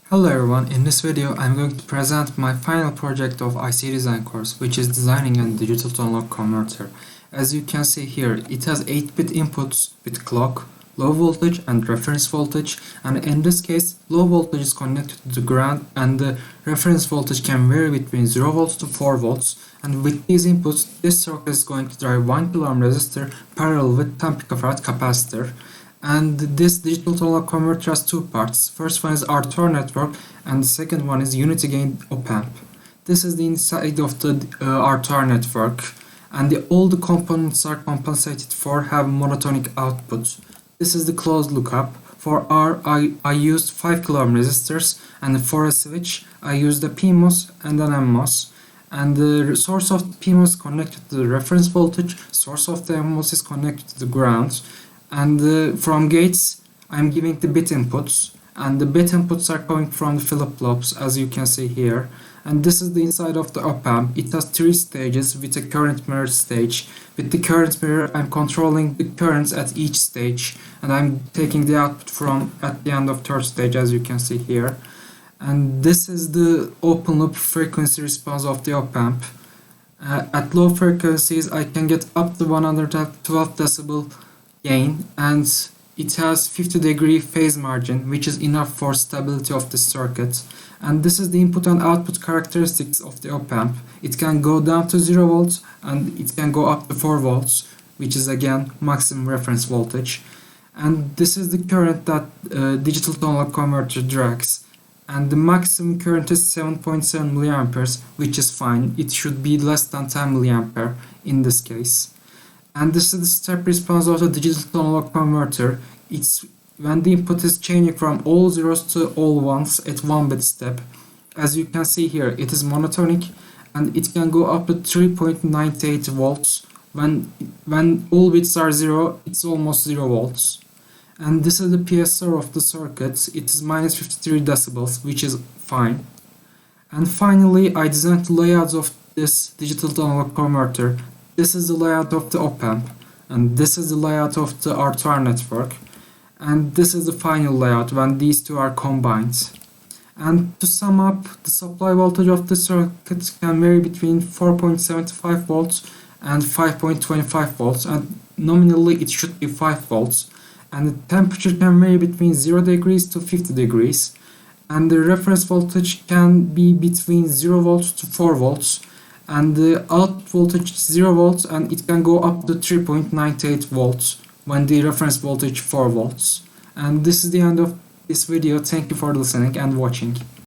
Hello everyone, in this video I'm going to present my final project of IC design course, which is designing a digital to analog converter. As you can see here, it has 8-bit inputs with clock, low voltage and reference voltage, and in this case low voltage is connected to the ground and the reference voltage can vary between 0 volts to 4 volts, and with these inputs this circuit is going to drive 1 kilo ohm resistor parallel with 10 picofarad capacitor. And this digital to analog converter has two parts. First one is R2R network and the second one is unity gain op-amp. This is the inside of the R2R network, and all the components are compensated for have monotonic output. This is the closed lookup. For R, I used 5 kilo ohm resistors, and for a switch I used a PMOS and an NMOS. And the source of the PMOS is connected to the reference voltage, source of the NMOS is connected to the ground. And from gates I'm giving the bit inputs, and the bit inputs are coming from the flip-flops, as you can see here. And this is the inside of the op-amp. It has 3 stages with a current mirror stage. With the current mirror I'm controlling the currents at each stage, and I'm taking the output from at the end of third stage, as you can see here. And this is the open loop frequency response of the op-amp. At low frequencies I can get up to 112 decibel gain, and it has 50-degree phase margin, which is enough for stability of the circuit. And this is the input and output characteristics of the op-amp. It can go down to 0 volts and it can go up to 4 volts, which is again maximum reference voltage. And this is the current that digital to analog converter drags. And the maximum current is 7.7 milliamperes, which is fine. It should be less than 10 milliampere in this case. And this is the step response of the digital to analog converter. It's when the input is changing from all zeros to all ones at 1-bit step. As you can see here, it is monotonic and it can go up to 3.98 volts. When all bits are 0, it's almost 0 volts. And this is the PSR of the circuit. It is minus 53 decibels, which is fine. And finally, I designed the layouts of this digital to analog converter. This is the layout of the op-amp, and this is the layout of the R2R network, and this is the final layout when these two are combined. And to sum up, the supply voltage of the circuit can vary between 4.75 volts and 5.25 volts, and nominally it should be 5 volts. And the temperature can vary between 0 degrees to 50 degrees, and the reference voltage can be between 0 volts to 4 volts. And the output voltage is 0 volts and it can go up to 3.98 volts when the reference voltage 4 volts. And this is the end of this video. Thank you for listening and watching.